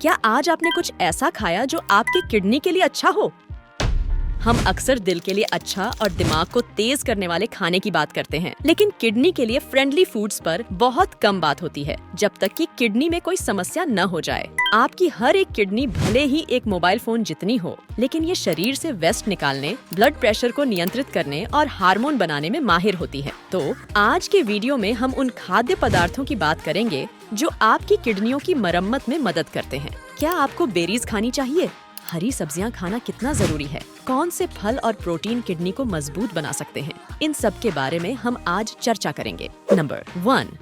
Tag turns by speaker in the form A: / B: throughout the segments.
A: क्या आज आपने कुछ ऐसा खाया जो आपकी किडनी के लिए अच्छा हो? हम अक्सर दिल के लिए अच्छा और दिमाग को तेज करने वाले खाने की बात करते हैं, लेकिन किडनी के लिए फ्रेंडली फूड्स पर बहुत कम बात होती है, जब तक कि किडनी में कोई समस्या न हो जाए। आपकी हर एक किडनी भले ही एक मोबाइल फोन जितनी हो, लेकिन ये शरीर से वेस्ट निकालने, ब्लड प्रेशर को नियंत्रित करने और हार्मोन बनाने में माहिर होती है। तो आज के वीडियो में हम उन खाद्य पदार्थों की बात करेंगे जो आपकी किडनियों की मरम्मत में मदद करते हैं। क्या आपको बेरीज खानी चाहिए? हरी सब्जियां खाना कितना जरूरी है? कौन से फल और प्रोटीन किडनी को मजबूत बना सकते हैं? इन सब के बारे में हम आज चर्चा करेंगे। नंबर 1,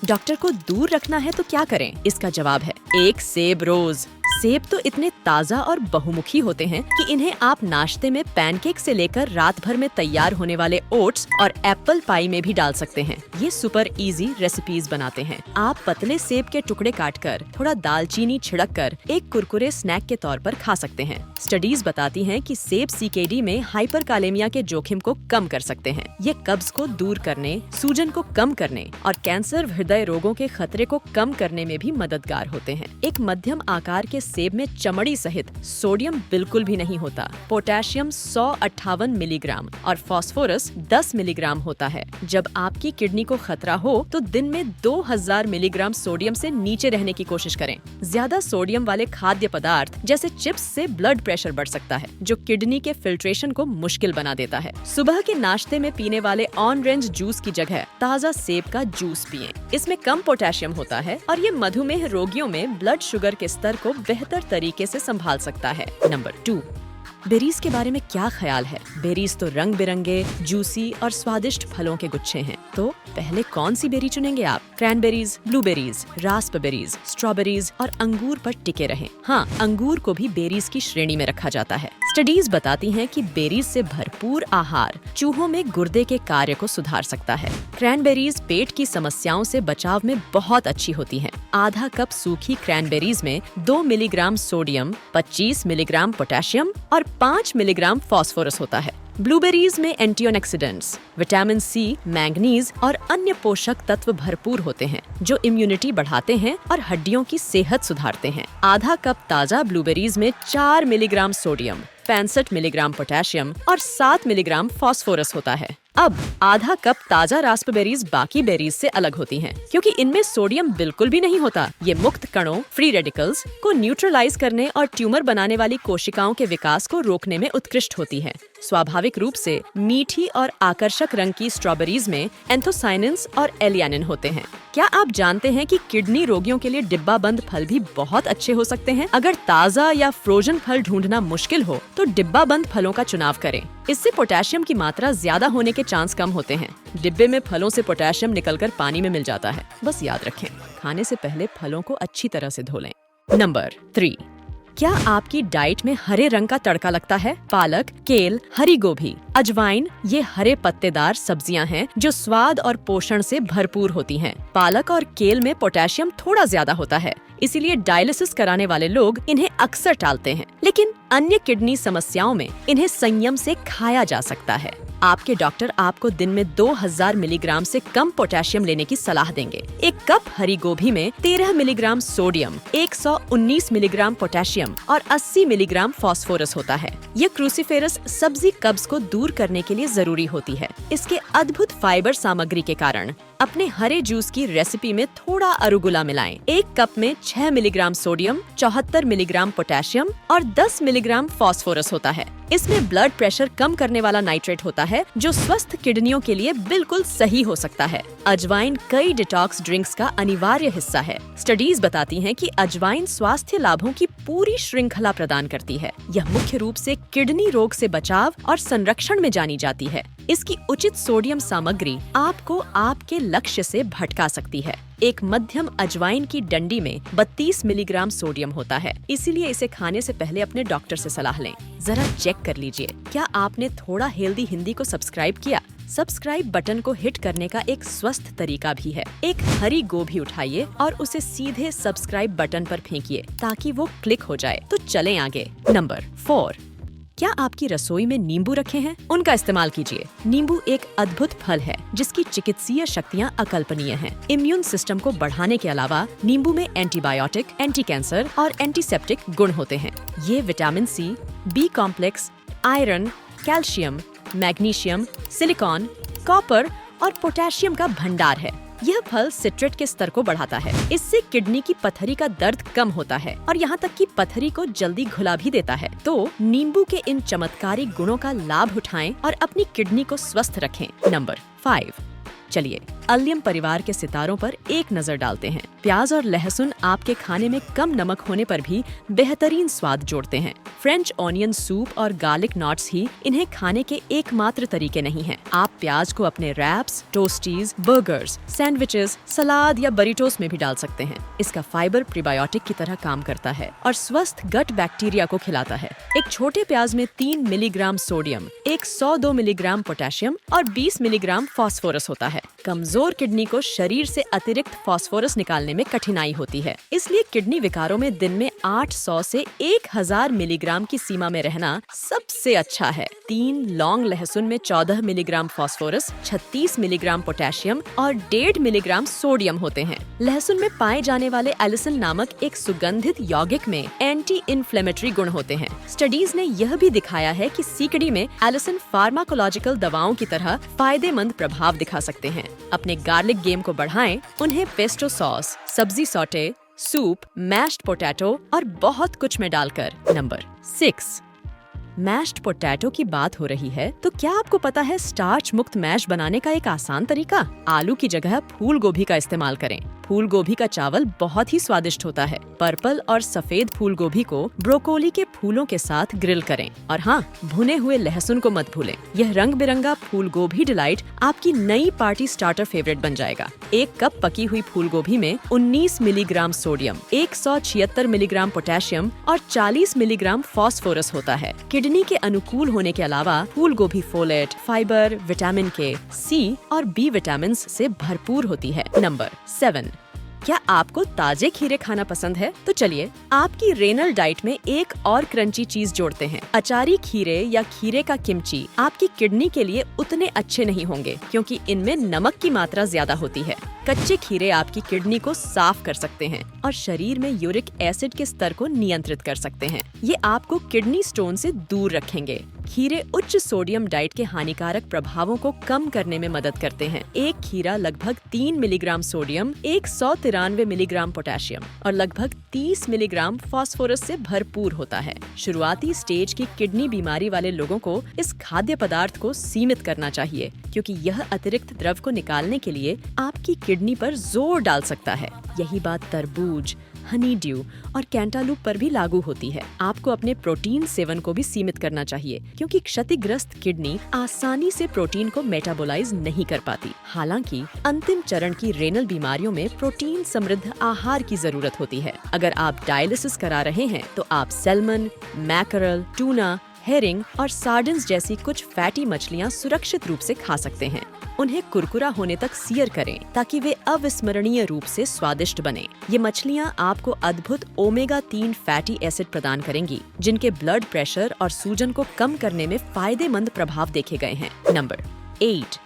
A: डॉक्टर को दूर रखना है तो क्या करें? इसका जवाब है 1 सेब रोज। सेब तो इतने ताज़ा और बहुमुखी होते हैं कि इन्हें आप नाश्ते में पैनकेक से लेकर रात भर में तैयार होने वाले ओट्स और एप्पल पाई में भी डाल सकते हैं। ये सुपर इजी रेसिपीज बनाते हैं। आप पतले सेब के टुकड़े काटकर थोड़ा दालचीनी छिड़क कर एक कुरकुरे स्नैक के तौर पर खा सकते हैं। स्टडीज बताती हैं कि सेब सीकेडी में हाइपरकालेमिया के जोखिम को कम कर सकते हैं। ये कब्ज को दूर करने, सूजन को कम करने और कैंसर, हृदय रोगों के खतरे को कम करने में भी मददगार होते हैं। एक मध्यम आकार के सेब में चमड़ी सहित सोडियम बिल्कुल भी नहीं होता। पोटेशियम 158 मिलीग्राम और फास्फोरस 10 मिलीग्राम होता है। जब आपकी किडनी को खतरा हो तो दिन में 2000 मिलीग्राम सोडियम से नीचे रहने की कोशिश करें। ज्यादा सोडियम वाले खाद्य पदार्थ जैसे चिप्स से ब्लड प्रेशर बढ़ सकता है, जो किडनी के फिल्ट्रेशन को मुश्किल बना देता है। सुबह के नाश्ते में पीने वाले ऑरेंज जूस की जगह ताज़ा सेब का जूस पिएं। इसमें कम पोटेशियम होता है और ये मधुमेह रोगियों में ब्लड शुगर के स्तर को बेहतर तरीके से संभाल सकता है। नंबर 2, बेरीज के बारे में क्या ख्याल है? बेरीज तो रंग बिरंगे, जूसी और स्वादिष्ट फलों के गुच्छे हैं। तो पहले कौन सी बेरी चुनेंगे आप? क्रैनबेरीज, ब्लूबेरीज, रास्पबेरीज, स्ट्रॉबेरीज और अंगूर पर टिके रहें। हाँ, अंगूर को भी बेरीज की श्रेणी में रखा जाता है। स्टडीज बताती हैं कि बेरीज से भरपूर आहार चूहों में गुर्दे के कार्य को सुधार सकता है। क्रैनबेरीज पेट की समस्याओं से बचाव में बहुत अच्छी होती हैं। आधा कप सूखी क्रैनबेरीज में 2 मिलीग्राम सोडियम, 25 मिलीग्राम पोटेशियम और 5 मिलीग्राम फास्फोरस होता है। ब्लूबेरीज में एंटीऑक्सीडेंट्स, विटामिन सी, मैंगनीज और अन्य पोषक तत्व भरपूर होते हैं, जो इम्यूनिटी बढ़ाते हैं और हड्डियों की सेहत सुधारते हैं। आधा कप ताज़ा ब्लूबेरीज में 4 मिलीग्राम सोडियम, 65 मिलीग्राम पोटेशियम और 7 मिलीग्राम फास्फोरस होता है। अब आधा कप ताज़ा रास्पबेरीज बाकी बेरीज से अलग होती हैं, क्योंकि इनमें सोडियम बिल्कुल भी नहीं होता। ये मुक्त कणों, फ्री रेडिकल्स को न्यूट्रलाइज करने और ट्यूमर बनाने वाली कोशिकाओं के विकास को रोकने में उत्कृष्ट होती है। स्वाभाविक रूप से मीठी और आकर्षक रंग की स्ट्रॉबेरीज में एंथोसाइनिन्स और एलियानिन होते हैं। क्या आप जानते हैं कि किडनी रोगियों के लिए डिब्बा बंद फल भी बहुत अच्छे हो सकते हैं? अगर ताज़ा या फ्रोजन फल ढूंढना मुश्किल हो तो डिब्बा बंद फलों का चुनाव करें। इससे पोटेशियम की मात्रा ज्यादा होने के चांस कम होते हैं। डिब्बे में फलों से पोटेशियम निकलकर पानी में मिल जाता है। बस याद रखें, खाने से पहले फलों को अच्छी तरह से धो लें। नंबर 3, क्या आपकी डाइट में हरे रंग का तड़का लगता है? पालक, केल, हरी गोभी, अजवाइन ये हरे पत्तेदार सब्जियां हैं जो स्वाद और पोषण से भरपूर होती हैं। पालक और केल में पोटेशियम थोड़ा ज्यादा होता है, इसीलिए डायलिसिस कराने वाले लोग इन्हें अक्सर टालते हैं, लेकिन अन्य किडनी समस्याओं में इन्हें संयम से खाया जा सकता है। आपके डॉक्टर आपको दिन में 2000 मिलीग्राम से कम पोटेशियम लेने की सलाह देंगे। 1 कप हरी गोभी में 13 मिलीग्राम सोडियम, 119 मिलीग्राम पोटेशियम और 80 मिलीग्राम फास्फोरस होता है। ये क्रूसीफेरस सब्जी कब्ज को दूर करने के लिए जरूरी होती है। इसके अद्भुत फाइबर सामग्री के कारण अपने हरे जूस की रेसिपी में थोड़ा अरुगुला मिलाएं। 1 कप में 6 मिलीग्राम सोडियम, 74 मिलीग्राम पोटेशियम और 10 मिलीग्राम फास्फोरस होता है। इसमें ब्लड प्रेशर कम करने वाला नाइट्रेट होता है, जो स्वस्थ किडनियों के लिए बिल्कुल सही हो सकता है। अजवाइन कई डिटॉक्स ड्रिंक्स का अनिवार्य हिस्सा है। स्टडीज बताती हैं कि अजवाइन स्वास्थ्य लाभों की पूरी श्रृंखला प्रदान करती है। यह मुख्य रूप से किडनी रोग से बचाव और संरक्षण में जानी जाती है। इसकी उचित सोडियम सामग्री आपको आपके लक्ष्य से भटका सकती है। एक मध्यम अजवाइन की डंडी में 32 मिलीग्राम सोडियम होता है, इसीलिए इसे खाने से पहले अपने डॉक्टर से सलाह लें। जरा चेक कर लीजिए, क्या आपने थोड़ा हेल्दी हिंदी को सब्सक्राइब किया? सब्सक्राइब बटन को हिट करने का एक स्वस्थ तरीका भी है। एक हरी गोभी उठाइए और उसे सीधे सब्सक्राइब बटन पर फेंकिए ताकि वो क्लिक हो जाए। तो चलें आगे। नंबर 4, क्या आपकी रसोई में नींबू रखे हैं? उनका इस्तेमाल कीजिए। नींबू एक अद्भुत फल है जिसकी चिकित्सीय शक्तियाँ अकल्पनीय हैं। इम्यून सिस्टम को बढ़ाने के अलावा नींबू में एंटीबायोटिक, एंटी कैंसर और एंटीसेप्टिक गुण होते हैं। ये vitamin C, B complex, iron, calcium, magnesium, silicon, copper और पोटेशियम का भंडार है। यह फल सिट्रेट के स्तर को बढ़ाता है। इससे किडनी की पथरी का दर्द कम होता है और यहाँ तक कि पथरी को जल्दी घुला भी देता है। तो नींबू के इन चमत्कारी गुणों का लाभ उठाएं और अपनी किडनी को स्वस्थ रखें। नंबर 5। चलिए अल्यम परिवार के सितारों पर एक नजर डालते हैं। प्याज और लहसुन आपके खाने में कम नमक होने पर भी बेहतरीन स्वाद जोड़ते हैं। फ्रेंच ऑनियन सूप और गार्लिक नॉट्स ही इन्हें खाने के एकमात्र तरीके नहीं हैं। आप प्याज को अपने रैप्स, टोस्टीज, बर्गर्स, सैंडविचेस, सलाद या बरीटोस में भी डाल सकते हैं। इसका फाइबर प्रीबायोटिक की तरह काम करता है और स्वस्थ गट बैक्टीरिया को खिलाता है। एक छोटे प्याज में 3 मिलीग्राम सोडियम, 102 मिलीग्राम पोटेशियम और 20 मिलीग्राम फास्फोरस होता है। कमजोर किडनी को शरीर से अतिरिक्त फास्फोरस निकालने में कठिनाई होती है। इसलिए किडनी विकारों में दिन में 800 से 1000 मिलीग्राम की सीमा में रहना सबसे अच्छा है। 3 लौंग लहसुन में 14 मिलीग्राम फास्फोरस, 36 मिलीग्राम पोटेशियम और 1.5 मिलीग्राम सोडियम होते हैं। लहसुन में पाए जाने वाले एलिसिन नामक एक सुगंधित यौगिक में एंटी इन्फ्लेमेटरी गुण होते हैं। स्टडीज ने यह भी दिखाया है कि सीकड़ी में एलिसिन फार्माकोलॉजिकल दवाओं की तरह फायदेमंद प्रभाव दिखा सकते हैं। अपने गार्लिक गेम को बढ़ाएं, उन्हें पेस्टो सॉस, सब्जी सौटे, सूप, मैश्ड पोटैटो और बहुत कुछ में डालकर। नंबर 6। मैश्ड पोटैटो की बात हो रही है तो क्या आपको पता है स्टार्च मुक्त मैश बनाने का एक आसान तरीका? आलू की जगह फूल गोभी का इस्तेमाल करें। फूल गोभी का चावल बहुत ही स्वादिष्ट होता है। पर्पल और सफेद फूल गोभी को ब्रोकोली के फूलों के साथ ग्रिल करें और हाँ, भुने हुए लहसुन को मत भूलें। यह रंग बिरंगा फूल गोभी डिलाइट आपकी नई पार्टी स्टार्टर फेवरेट बन जाएगा। 1 कप पकी हुई फूल गोभी में 19 मिलीग्राम सोडियम, 176 मिलीग्राम पोटेशियम और 40 मिलीग्राम फास्फोरस होता है। किडनी के अनुकूल होने के अलावा फूल गोभी फोलेट, फाइबर, विटामिन के, सी और बी विटामिन से भरपूर होती है। नंबर 7। क्या आपको ताजे खीरे खाना पसंद है? तो चलिए आपकी रेनल डाइट में एक और क्रंची चीज जोड़ते हैं। अचारी खीरे या खीरे का किमची आपकी किडनी के लिए उतने अच्छे नहीं होंगे क्योंकि इनमें नमक की मात्रा ज्यादा होती है। कच्चे खीरे आपकी किडनी को साफ कर सकते हैं और शरीर में यूरिक एसिड के स्तर को नियंत्रित कर सकते हैं। ये आपको किडनी स्टोन से दूर रखेंगे। खीरे उच्च सोडियम डाइट के हानिकारक प्रभावों को कम करने में मदद करते हैं। एक खीरा लगभग 3 मिलीग्राम सोडियम, 193 मिलीग्राम पोटेशियम और लगभग 30 मिलीग्राम फास्फोरस से भरपूर होता है। शुरुआती स्टेज की किडनी बीमारी वाले लोगों को इस खाद्य पदार्थ को सीमित करना चाहिए क्योंकि यह अतिरिक्त द्रव को निकालने के लिए आपकी किडनी पर जोर डाल सकता है। यही बात तरबूज, हनी ड्यू और कैंटालूप पर भी लागू होती है। आपको अपने प्रोटीन सेवन को भी सीमित करना चाहिए क्योंकि क्षतिग्रस्त किडनी आसानी से प्रोटीन को मेटाबोलाइज नहीं कर पाती। हालांकि अंतिम चरण की रेनल बीमारियों में प्रोटीन समृद्ध आहार की जरूरत होती है। अगर आप डायलिसिस करा रहे हैं तो आप सैल्मन, मैकरल, टूना, हेरिंग और सार्डिन्स जैसी कुछ फैटी मछलियां सुरक्षित रूप से खा सकते हैं। उन्हें कुरकुरा होने तक सीयर करें ताकि वे अविस्मरणीय रूप से स्वादिष्ट बने। ये मछलियां आपको अद्भुत ओमेगा 3 फैटी एसिड प्रदान करेंगी जिनके ब्लड प्रेशर और सूजन को कम करने में फायदेमंद प्रभाव देखे गए हैं। नंबर 8।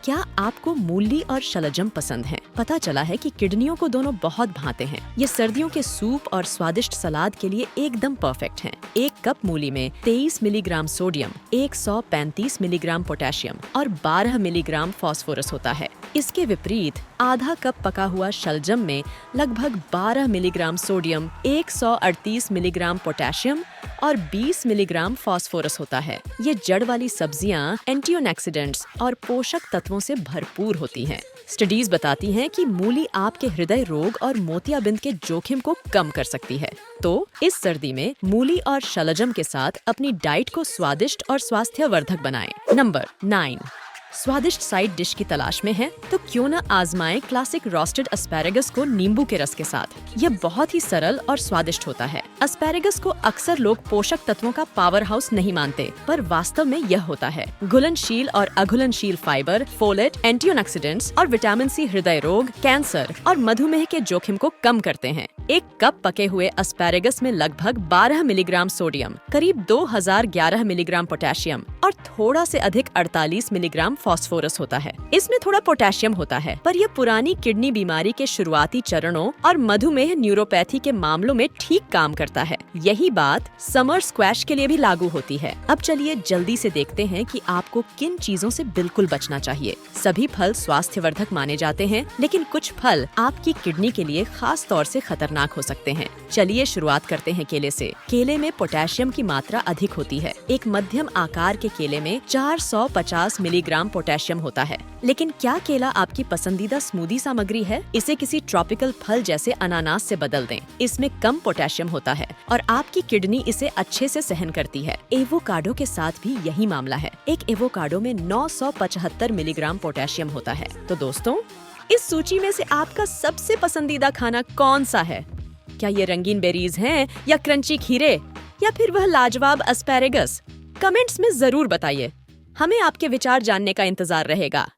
A: क्या आपको मूली और शलजम पसंद है? पता चला है कि किडनियों को दोनों बहुत भाते हैं। ये सर्दियों के सूप और स्वादिष्ट सलाद के लिए एकदम परफेक्ट हैं। 1 कप मूली में 23 मिलीग्राम सोडियम, 135 मिलीग्राम पोटेशियम और 12 मिलीग्राम फास्फोरस होता है। इसके विपरीत आधा कप पका हुआ शलजम में लगभग 12 मिलीग्राम सोडियम, 138 मिलीग्राम पोटेशियम और 20 मिलीग्राम फास्फोरस होता है। ये जड़ वाली सब्जियां एंटीऑक्सीडेंट्स और पोषक तत्वों से भरपूर होती हैं। स्टडीज बताती हैं कि मूली आपके हृदय रोग और मोतियाबिंद के जोखिम को कम कर सकती है। तो इस सर्दी में मूली और शलजम के साथ अपनी डाइट को स्वादिष्ट और स्वास्थ्यवर्धक बनाएं। नंबर 9। स्वादिष्ट साइड डिश की तलाश में है तो क्यों न आजमाएं क्लासिक रोस्टेड एस्पैरागस को नींबू के रस के साथ। यह बहुत ही सरल और स्वादिष्ट होता है। एस्पैरेगस को अक्सर लोग पोषक तत्वों का पावर हाउस नहीं मानते, पर वास्तव में यह होता है। घुलनशील और अघुलनशील फाइबर, फोलेट, एंटीऑक्सीडेंट्स और विटामिन सी हृदय रोग, कैंसर और मधुमेह के जोखिम को कम करते हैं। एक कप पके हुए एस्पैरेगस में लगभग 12 मिलीग्राम सोडियम, करीब 2011 मिलीग्राम पोटेशियम और थोड़ा से अधिक 48 मिलीग्राम फास्फोरस होता है। इसमें थोड़ा पोटेशियम होता है, पर यह पुरानी किडनी बीमारी के शुरुआती चरणों और मधुमेह न्यूरोपैथी के मामलों में ठीक काम करता है। यही बात समर स्क्वैश के लिए भी लागू होती है। अब चलिए जल्दी से देखते हैं कि आपको किन चीजों से बिल्कुल बचना चाहिए। सभी फल स्वास्थ्यवर्धक माने जाते हैं, लेकिन कुछ फल आपकी किडनी के लिए खास तौर से खतरनाक हो सकते हैं। चलिए शुरुआत करते हैं केले से। केले में पोटेशियम की मात्रा अधिक होती है। एक मध्यम आकार के केले में 450 मिलीग्राम पोटेशियम होता है। लेकिन क्या केला आपकी पसंदीदा स्मूदी सामग्री है? इसे किसी ट्रॉपिकल फल जैसे अनानास से बदल दें। इसमें कम पोटेशियम होता है और आपकी किडनी इसे अच्छे से सहन करती है। एवोकाडो के साथ भी यही मामला है। एक एवोकाडो में 975 मिलीग्राम पोटेशियम होता है। तो दोस्तों, इस सूची में से आपका सबसे पसंदीदा खाना कौन सा है? क्या ये रंगीन बेरीज हैं, या क्रंची खीरे, या फिर वह लाजवाब एस्पैरेगस? कमेंट्स में जरूर बताइए। हमें आपके विचार जानने का इंतजार रहेगा।